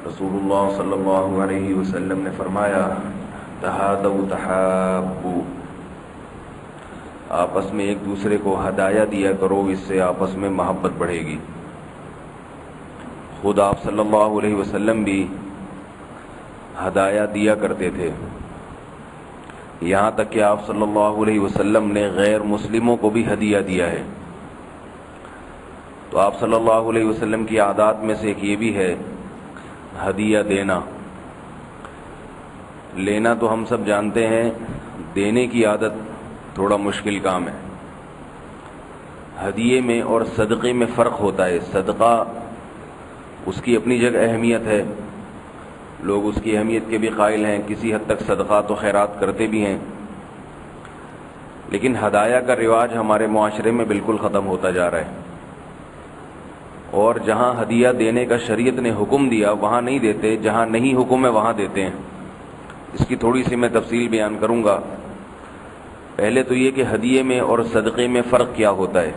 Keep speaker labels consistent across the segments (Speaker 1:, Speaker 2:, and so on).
Speaker 1: رسول اللہ صلی اللہ علیہ وسلم نے فرمایا تہادوا تحابوا، آپس میں ایک دوسرے کو ہدایہ دیا کرو، اس سے آپس میں محبت بڑھے گی۔ خود آپ صلی اللہ علیہ وسلم بھی ہدایہ دیا کرتے تھے، یہاں تک کہ آپ صلی اللہ علیہ وسلم نے غیر مسلموں کو بھی ہدیہ دیا ہے۔ تو آپ صلی اللہ علیہ وسلم کی عادات میں سے ایک یہ بھی ہے ہدیہ دینا۔ لینا تو ہم سب جانتے ہیں، دینے کی عادت تھوڑا مشکل کام ہے۔ ہدیے میں اور صدقے میں فرق ہوتا ہے۔ صدقہ اس کی اپنی جگہ اہمیت ہے، لوگ اس کی اہمیت کے بھی قائل ہیں، کسی حد تک صدقات و خیرات کرتے بھی ہیں، لیکن ہدایہ کا رواج ہمارے معاشرے میں بالکل ختم ہوتا جا رہا ہے، اور جہاں ہدیہ دینے کا شریعت نے حکم دیا وہاں نہیں دیتے، جہاں نہیں حکم ہے وہاں دیتے ہیں۔ اس کی تھوڑی سی میں تفصیل بیان کروں گا۔ پہلے تو یہ کہ ہدیے میں اور صدقے میں فرق کیا ہوتا ہے۔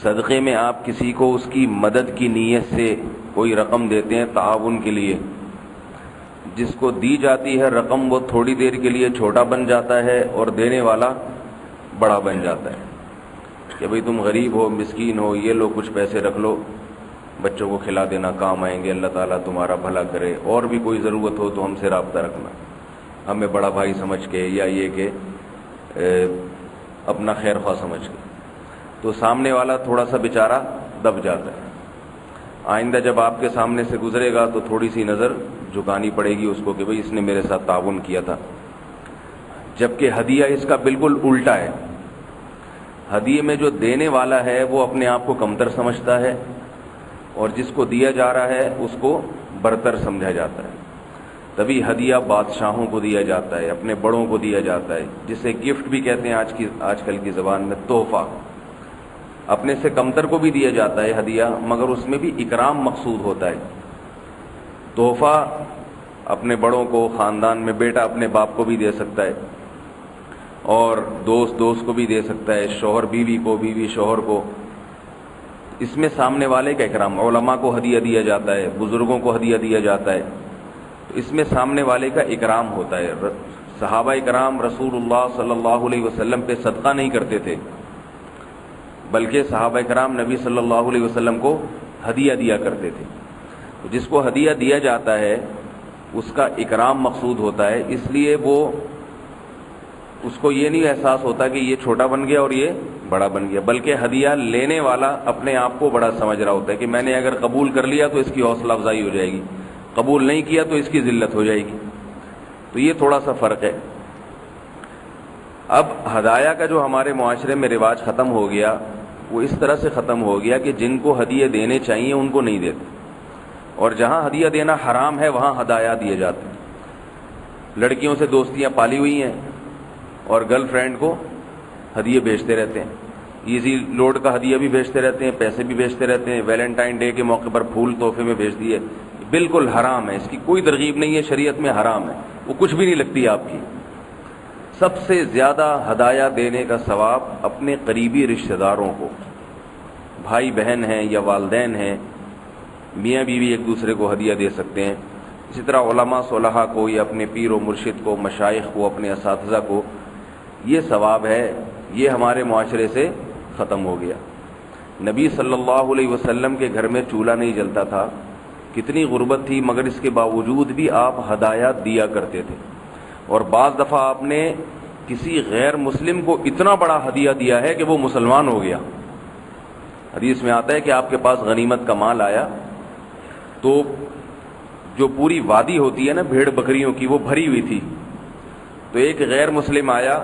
Speaker 1: صدقے میں آپ کسی کو اس کی مدد کی نیت سے کوئی رقم دیتے ہیں تعاون کے لیے، جس کو دی جاتی ہے رقم وہ تھوڑی دیر کے لیے چھوٹا بن جاتا ہے اور دینے والا بڑا بن جاتا ہے کہ بھئی تم غریب ہو، مسکین ہو، یہ لو کچھ پیسے رکھ لو، بچوں کو کھلا دینا، کام آئیں گے، اللہ تعالیٰ تمہارا بھلا کرے، اور بھی کوئی ضرورت ہو تو ہم سے رابطہ رکھنا، ہمیں بڑا بھائی سمجھ کے، یا یہ کہ اپنا خیر خواہ سمجھ کے۔ تو سامنے والا تھوڑا سا بیچارہ دب جاتا ہے، آئندہ جب آپ کے سامنے سے گزرے گا تو تھوڑی سی نظر جھکانی پڑے گی اس کو کہ بھئی اس نے میرے ساتھ تعاون کیا تھا۔ جبکہ ہدیہ اس کا بالکل الٹا ہے۔ ہدیے میں جو دینے والا ہے وہ اپنے آپ کو کمتر سمجھتا ہے، اور جس کو دیا جا رہا ہے اس کو برتر سمجھا جاتا ہے۔ تبھی ہدیہ بادشاہوں کو دیا جاتا ہے، اپنے بڑوں کو دیا جاتا ہے، جسے گفٹ بھی کہتے ہیں آج کل کی زبان میں، تحفہ۔ اپنے سے کمتر کو بھی دیا جاتا ہے ہدیہ، مگر اس میں بھی اکرام مقصود ہوتا ہے۔ تحفہ اپنے بڑوں کو، خاندان میں بیٹا اپنے باپ کو بھی دے سکتا ہے، اور دوست کو بھی دے سکتا ہے، شوہر بیوی کو، بیوی شوہر کو۔ اس میں سامنے والے کا اکرام، علماء کو ہدیہ دیا جاتا ہے، بزرگوں کو ہدیہ دیا جاتا ہے، تو اس میں سامنے والے کا اکرام ہوتا ہے۔ صحابہ اکرام رسول اللہ صلی اللہ علیہ وسلم پہ صدقہ نہیں کرتے تھے، بلکہ صحابہ کرام نبی صلی اللہ علیہ وسلم کو ہدیہ دیا کرتے تھے۔ جس کو ہدیہ دیا جاتا ہے اس کا اکرام مقصود ہوتا ہے، اس لیے اس کو یہ نہیں احساس ہوتا کہ یہ چھوٹا بن گیا اور یہ بڑا بن گیا، بلکہ ہدیہ لینے والا اپنے آپ کو بڑا سمجھ رہا ہوتا ہے کہ میں نے اگر قبول کر لیا تو اس کی حوصلہ افزائی ہو جائے گی، قبول نہیں کیا تو اس کی ذلت ہو جائے گی۔ تو یہ تھوڑا سا فرق ہے۔ اب ہدایہ کا جو ہمارے معاشرے میں رواج ختم ہو گیا، وہ اس طرح سے ختم ہو گیا کہ جن کو ہدیہ دینے چاہیے ان کو نہیں دیتے، اور جہاں ہدیہ دینا حرام ہے وہاں ہدایہ دیے جاتے ہیں۔ لڑکیوں سے دوستیاں پالی ہوئی ہیں اور گرل فرینڈ کو ہدیے بھیجتے رہتے ہیں، ایزی لوڈ کا ہدیہ بھی بھیجتے رہتے ہیں، پیسے بھی بھیجتے رہتے ہیں، ویلنٹائن ڈے کے موقع پر پھول تحفے میں بھیج دیے۔ بالکل حرام ہے، اس کی کوئی ترغیب نہیں ہے، شریعت میں حرام ہے، وہ کچھ بھی نہیں لگتی آپ کی۔ سب سے زیادہ ہدایہ دینے کا ثواب اپنے قریبی رشتہ داروں کو، بھائی بہن ہیں یا والدین ہیں، میاں بیوی ایک دوسرے کو ہدیہ دے سکتے ہیں۔ اسی طرح علماء صلحاء کو یا اپنے پیر و مرشد کو، مشائخ کو، اپنے اساتذہ کو، یہ ثواب ہے۔ یہ ہمارے معاشرے سے ختم ہو گیا۔ نبی صلی اللہ علیہ وسلم کے گھر میں چولہا نہیں جلتا تھا، کتنی غربت تھی، مگر اس کے باوجود بھی آپ ہدایہ دیا کرتے تھے، اور بعض دفعہ آپ نے کسی غیر مسلم کو اتنا بڑا ہدیہ دیا ہے کہ وہ مسلمان ہو گیا۔ حدیث میں آتا ہے کہ آپ کے پاس غنیمت کا مال آیا تو جو پوری وادی ہوتی ہے نا بھیڑ بکریوں کی، وہ بھری ہوئی تھی، تو ایک غیر مسلم آیا،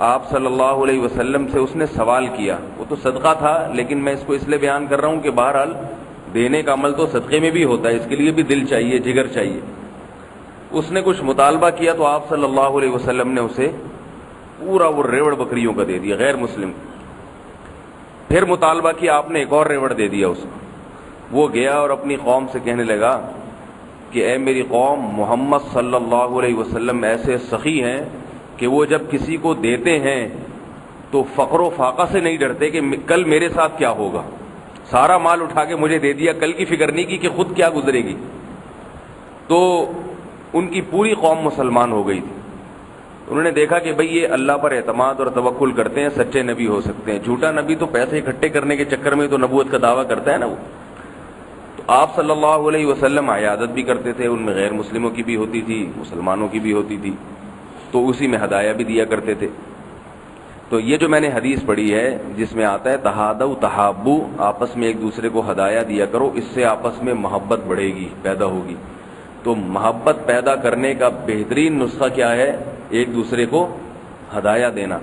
Speaker 1: آپ صلی اللہ علیہ وسلم سے اس نے سوال کیا۔ وہ تو صدقہ تھا، لیکن میں اس کو اس لیے بیان کر رہا ہوں کہ بہرحال دینے کا عمل تو صدقے میں بھی ہوتا ہے، اس کے لیے بھی دل چاہیے، جگر چاہیے۔ اس نے کچھ مطالبہ کیا تو آپ صلی اللہ علیہ وسلم نے اسے پورا وہ ریوڑ بکریوں کا دے دیا، غیر مسلم۔ پھر مطالبہ کیا، آپ نے ایک اور ریوڑ دے دیا اس کو۔ وہ گیا اور اپنی قوم سے کہنے لگا کہ اے میری قوم، محمد صلی اللہ علیہ وسلم ایسے سخی ہیں کہ وہ جب کسی کو دیتے ہیں تو فقر و فاقہ سے نہیں ڈرتے کہ کل میرے ساتھ کیا ہوگا۔ سارا مال اٹھا کے مجھے دے دیا, کل کی فکر نہیں کی کہ خود کیا گزرے گی. تو ان کی پوری قوم مسلمان ہو گئی تھی. انہوں نے دیکھا کہ بھئی یہ اللہ پر اعتماد اور توکل کرتے ہیں, سچے نبی ہو سکتے ہیں. جھوٹا نبی تو پیسے اکٹھے کرنے کے چکر میں تو نبوت کا دعویٰ کرتا ہے نا وہ. تو آپ صلی اللہ علیہ وسلم عیادت بھی کرتے تھے, ان میں غیر مسلموں کی بھی ہوتی تھی, مسلمانوں کی بھی ہوتی تھی, تو اسی میں ہدایہ بھی دیا کرتے تھے. تو یہ جو میں نے حدیث پڑھی ہے جس میں آتا ہے تہادوا تحابوا, آپس میں ایک دوسرے کو ہدایہ دیا کرو, اس سے آپس میں محبت بڑھے گی, پیدا ہوگی. تو محبت پیدا کرنے کا بہترین نسخہ کیا ہے؟ ایک دوسرے کو ہدایہ دینا.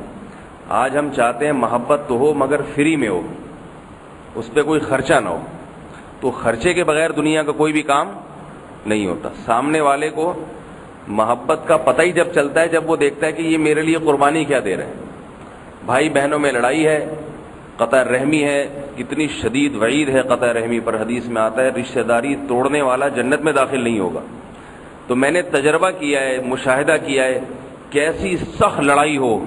Speaker 1: آج ہم چاہتے ہیں محبت تو ہو مگر فری میں ہو, اس پہ کوئی خرچہ نہ ہو. تو خرچے کے بغیر دنیا کا کوئی بھی کام نہیں ہوتا. سامنے والے کو محبت کا پتہ ہی جب چلتا ہے جب وہ دیکھتا ہے کہ یہ میرے لیے قربانی کیا دے رہے ہیں. بھائی بہنوں میں لڑائی ہے, قطع رحمی ہے, کتنی شدید وعید ہے قطع رحمی پر. حدیث میں آتا ہے رشتہ داری توڑنے والا جنت میں داخل نہیں ہوگا. تو میں نے تجربہ کیا ہے, مشاہدہ کیا ہے, کیسی سخت لڑائی ہو,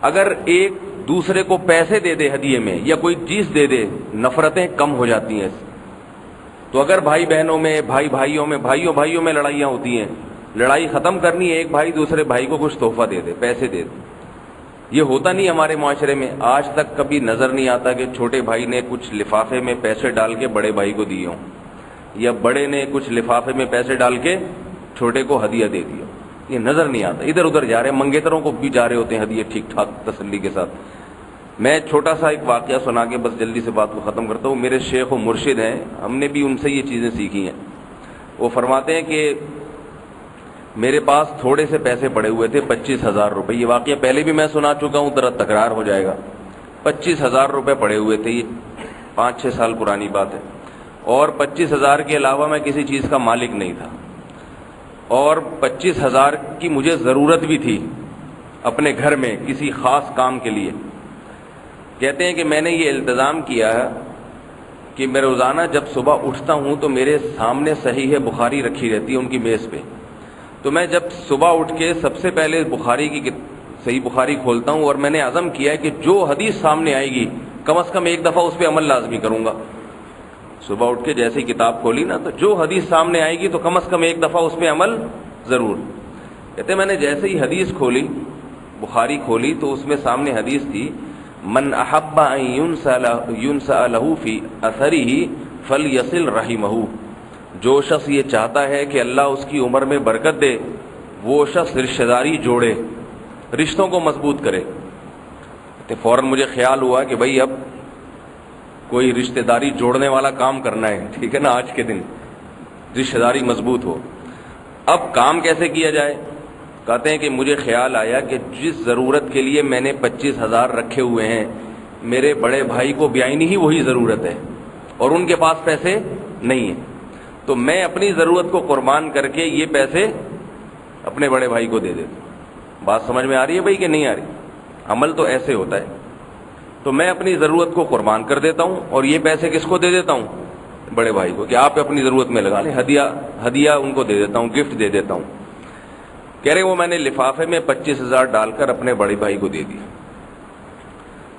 Speaker 1: اگر ایک دوسرے کو پیسے دے دے ہدیے میں یا کوئی چیز دے دے, نفرتیں کم ہو جاتی ہیں. تو اگر بھائی بہنوں میں, بھائی بھائیوں میں, بھائیوں میں لڑائیاں ہوتی ہیں, لڑائی ختم کرنی ہے, ایک بھائی دوسرے بھائی کو کچھ تحفہ دے دے, پیسے دے دے. یہ ہوتا نہیں ہمارے معاشرے میں. آج تک کبھی نظر نہیں آتا کہ چھوٹے بھائی نے کچھ لفافے میں پیسے ڈال کے بڑے بھائی کو دیے ہوں, یا بڑے نے کچھ لفافے میں پیسے ڈال کے چھوٹے کو ہدیہ دے دیا. یہ نظر نہیں آتا. ادھر ادھر جا رہے ہیں, منگیتروں کو بھی جا رہے ہوتے ہیں ہدیے ٹھیک ٹھاک تسلی کے ساتھ. میں چھوٹا سا ایک واقعہ سنا کے بس جلدی سے بات کو ختم کرتا ہوں. میرے شیخ و مرشد ہیں, ہم نے بھی ان سے یہ چیزیں سیکھی ہیں. وہ فرماتے ہیں کہ میرے پاس تھوڑے سے پیسے پڑے ہوئے تھے, 25,000 روپے. یہ واقعہ پہلے بھی میں سنا چکا ہوں, ذرا تکرار ہو جائے گا. 25,000 روپے پڑے ہوئے تھے, یہ 5-6 سال پرانی بات ہے. اور 25,000 کے علاوہ میں کسی چیز کا مالک نہیں تھا, اور 25,000 کی مجھے ضرورت بھی تھی اپنے گھر میں کسی خاص کام کے لیے. کہتے ہیں کہ میں نے یہ التزام کیا ہے کہ میں روزانہ جب صبح اٹھتا ہوں تو میرے سامنے صحیح بخاری رکھی رہتی ہے ان کی میز پہ. تو میں جب صبح اٹھ کے سب سے پہلے بخاری کی صحیح بخاری کھولتا ہوں, اور میں نے عزم کیا ہے کہ جو حدیث سامنے آئے گی کم از کم ایک دفعہ اس پہ عمل لازمی کروں گا. صبح اٹھ کے جیسے ہی کتاب کھولی نا, تو جو حدیث سامنے آئے گی تو کم از کم ایک دفعہ اس پہ عمل ضرور. کہتے ہیں میں نے جیسے ہی حدیث کھولی, بخاری کھولی, تو اس میں سامنے حدیث تھی من احب ان ينسأ له في اثره فليصل رحمه. جو شخص یہ چاہتا ہے کہ اللہ اس کی عمر میں برکت دے, وہ شخص رشتہ داری جوڑے, رشتوں کو مضبوط کرے. تو فوراً مجھے خیال ہوا کہ بھئی اب کوئی رشتہ داری جوڑنے والا کام کرنا ہے, ٹھیک ہے نا, آج کے دن رشتہ داری مضبوط ہو. اب کام کیسے کیا جائے؟ کہتے ہیں کہ مجھے خیال آیا کہ جس ضرورت کے لیے میں نے 25,000 رکھے ہوئے ہیں, میرے بڑے بھائی کو بیائی ہی وہی ضرورت ہے اور ان کے پاس پیسے نہیں ہیں, تو میں اپنی ضرورت کو قربان کر کے یہ پیسے اپنے بڑے بھائی کو دے دیتا ہوں. بات سمجھ میں آ رہی ہے بھائی کہ نہیں آ رہی؟ عمل تو ایسے ہوتا ہے. تو میں اپنی ضرورت کو قربان کر دیتا ہوں, اور یہ پیسے کس کو دے دیتا ہوں؟ بڑے بھائی کو, کہ آپ اپنی ضرورت میں لگا لیں. ہدیہ ان کو دے دیتا ہوں, گفٹ دے دیتا ہوں. کہہ رہے وہ میں نے لفافے میں 25,000 ڈال کر اپنے بڑے بھائی کو دے دیا.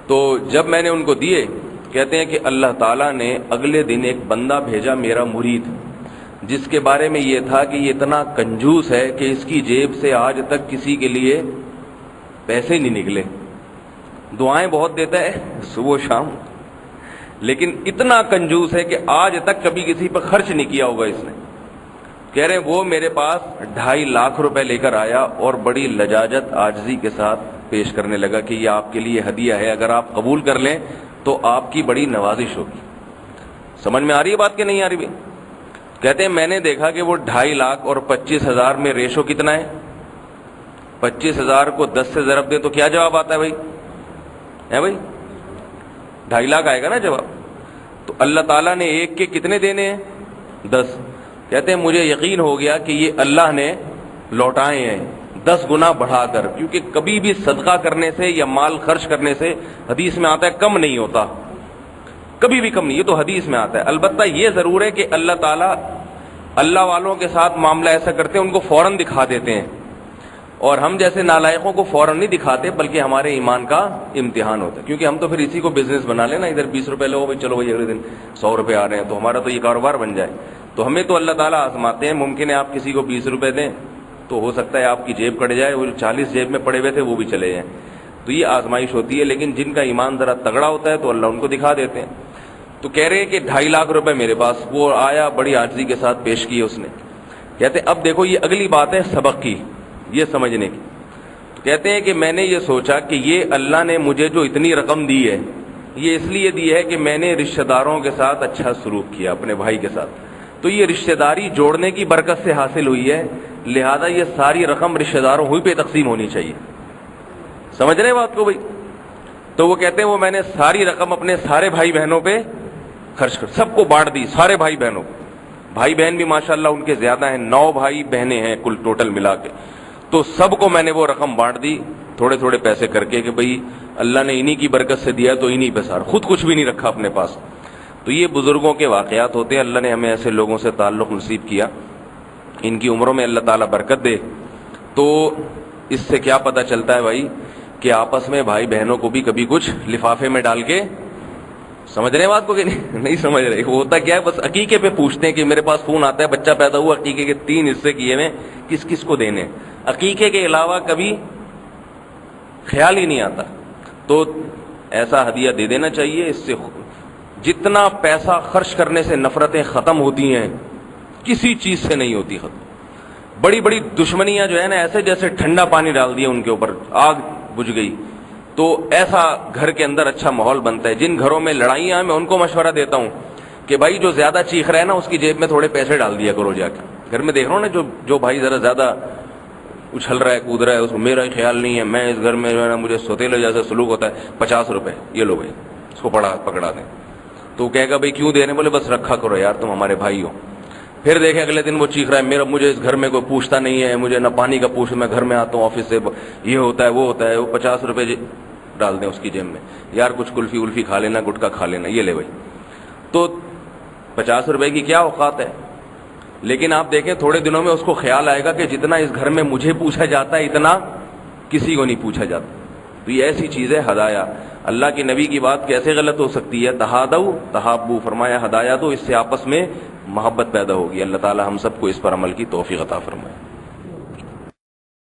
Speaker 1: تو جب میں نے ان کو دیے, کہتے ہیں کہ اللہ تعالیٰ نے اگلے دن ایک بندہ بھیجا, میرا مرید, جس کے بارے میں یہ تھا کہ یہ اتنا کنجوس ہے کہ اس کی جیب سے آج تک کسی کے لیے پیسے نہیں نکلے. دعائیں بہت دیتا ہے صبح شام, لیکن اتنا کنجوس ہے کہ آج تک کبھی کسی پر خرچ نہیں کیا ہوگا اس نے. کہہ رہے وہ میرے پاس 2.5 لاکھ روپے لے کر آیا اور بڑی لجاجت عاجزی کے ساتھ پیش کرنے لگا کہ یہ آپ کے لیے ہدیہ ہے, اگر آپ قبول کر لیں تو آپ کی بڑی نوازش ہوگی. سمجھ میں آ رہی ہے بات کہ نہیں آ رہی بھی؟ کہتے ہیں میں نے دیکھا کہ وہ 2.5 لاکھ اور 25,000 میں ریشو کتنا ہے؟ 25,000 کو 10 سے ضرب دے تو کیا جواب آتا ہے بھائی؟ ہے بھائی 2.5 لاکھ آئے گا نا جواب. تو اللہ تعالیٰ نے ایک کے کتنے دینے ہیں؟ 10. کہتے ہیں مجھے یقین ہو گیا کہ یہ اللہ نے لوٹائے ہیں 10 گنا بڑھا کر, کیونکہ کبھی بھی صدقہ کرنے سے یا مال خرچ کرنے سے حدیث میں آتا ہے کم نہیں ہوتا, کبھی بھی کم نہیں, یہ تو حدیث میں آتا ہے. البتہ یہ ضرور ہے کہ اللہ تعالیٰ اللہ والوں کے ساتھ معاملہ ایسا کرتے ہیں ان کو فوراً دکھا دیتے ہیں, اور ہم جیسے نالائقوں کو فوراً نہیں دکھاتے، بلکہ ہمارے ایمان کا امتحان ہوتا ہے، کیونکہ ہم تو پھر اسی کو بزنس بنا لینا، ادھر 20 روپے لو بھائی، چلو بھائی اگلے دن 100 روپے آ رہے ہیں تو ہمارا تو یہ کاروبار بن جائے. تو ہمیں تو اللہ تعالیٰ آزماتے ہیں. ممکن ہے آپ کسی کو 20 روپے دیں تو ہو سکتا ہے آپ کی جیب کٹ جائے، وہ جو 40 جیب میں پڑے ہوئے تھے وہ بھی چلے جائیں. تو یہ آزمائش ہوتی ہے، لیکن جن کا ایمان ذرا تگڑا ہوتا ہے تو اللہ ان کو دکھا دیتے ہیں. تو کہہ رہے ہیں کہ 2.5 لاکھ روپے میرے پاس، وہ آیا بڑی عاجزی کے ساتھ پیش کیے اس نے. کہتے اب دیکھو یہ اگلی بات ہے سبق کی، یہ سمجھنے کی. تو کہتے ہیں کہ میں نے یہ سوچا کہ یہ اللہ نے مجھے جو اتنی رقم دی ہے یہ اس لیے دی ہے کہ میں نے رشتہ داروں کے ساتھ اچھا سلوک کیا، اپنے بھائی کے ساتھ. تو یہ رشتہ داری جوڑنے کی برکت سے حاصل ہوئی ہے، لہذا یہ ساری رقم رشتہ داروں ہی پہ تقسیم ہونی چاہیے. سمجھ رہے بات کو بھائی؟ تو وہ کہتے ہیں وہ میں نے ساری رقم اپنے سارے بھائی بہنوں پہ خرچ کر، سب کو بانٹ دی، سارے بھائی بہنوں کو. بھائی بہن بھی ماشاءاللہ ان کے زیادہ ہیں، 9 بھائی بہنیں ہیں کل ٹوٹل ملا کے. تو سب کو میں نے وہ رقم بانٹ دی تھوڑے تھوڑے پیسے کر کے کہ بھئی اللہ نے انہی کی برکت سے دیا تو انہی پہ سار، خود کچھ بھی نہیں رکھا اپنے پاس. تو یہ بزرگوں کے واقعات ہوتے ہیں. اللہ نے ہمیں ایسے لوگوں سے تعلق نصیب کیا، ان کی عمروں میں اللہ تعالیٰ برکت دے. تو اس سے کیا پتہ چلتا ہے بھائی کہ آپس میں بھائی بہنوں کو بھی کبھی کچھ لفافے میں ڈال کے، سمجھ رہے ہیں بات کو کہ نہیں سمجھ رہے؟ وہ ہوتا کیا ہے، بس عقیقے پہ پوچھتے ہیں کہ میرے پاس فون آتا ہے بچہ پیدا ہوا، عقیقے کے 3 حصے کیے ہوئے، کس کس کو دینے. عقیقے کے علاوہ کبھی خیال ہی نہیں آتا. تو ایسا ہدیہ دے دینا چاہیے. اس سے جتنا پیسہ خرچ کرنے سے نفرتیں ختم ہوتی ہیں، کسی چیز سے نہیں ہوتی ختم. بڑی بڑی دشمنیاں جو ہے نا، ایسے جیسے ٹھنڈا پانی ڈال دیا ان کے اوپر، آگ بجھ گئی. تو ایسا گھر کے اندر اچھا ماحول بنتا ہے. جن گھروں میں لڑائیاں ہیں میں ان کو مشورہ دیتا ہوں کہ بھائی جو زیادہ چیخ رہا ہے نا اس کی جیب میں تھوڑے پیسے ڈال دیا کرو جا کے. گھر میں دیکھ رہا ہوں نا جو بھائی ذرا زیادہ اچھل رہا ہے کود رہا ہے، اس کو میرا ہی خیال نہیں ہے، میں اس گھر میں جو ہے نا مجھے سوتیلے جیسا سلوک ہوتا ہے، 50 روپے یہ لو بھائی اس کو پکڑا دیں. تو کہے گا بھائی کیوں دے رہے ہیں؟ بولے بس رکھا کرو یار، تم ہمارے بھائی ہو. پھر دیکھیں اگلے دن وہ چیخ رہا ہے مجھے اس گھر میں کوئی پوچھتا نہیں ہے، مجھے نہ پانی کا پوچھ، میں گھر میں آتا ہوں آفس سے، یہ ہوتا ہے وہ ہوتا ہے. وہ 50 روپے ڈال دیں اس کی جیب میں، یار کچھ کلفی ولفی کھا لینا، گٹکا کھا لینا، یہ لے بھائی. تو 50 روپے کی کیا اوقات ہے؟ لیکن آپ دیکھیں تھوڑے دنوں میں اس کو خیال آئے گا کہ جتنا اس گھر میں مجھے پوچھا جاتا ہے اتنا کسی کو نہیں پوچھا جاتا. تو یہ ایسی چیز ہے ہدایہ. اللہ کے نبی کی بات کیسے غلط ہو سکتی ہے؟ تہادو تحابو فرمایا، ہدایہ دو، اس سے آپس میں محبت پیدا ہوگی. اللہ تعالی ہم سب کو اس پر عمل کی توفیق عطا فرمائے.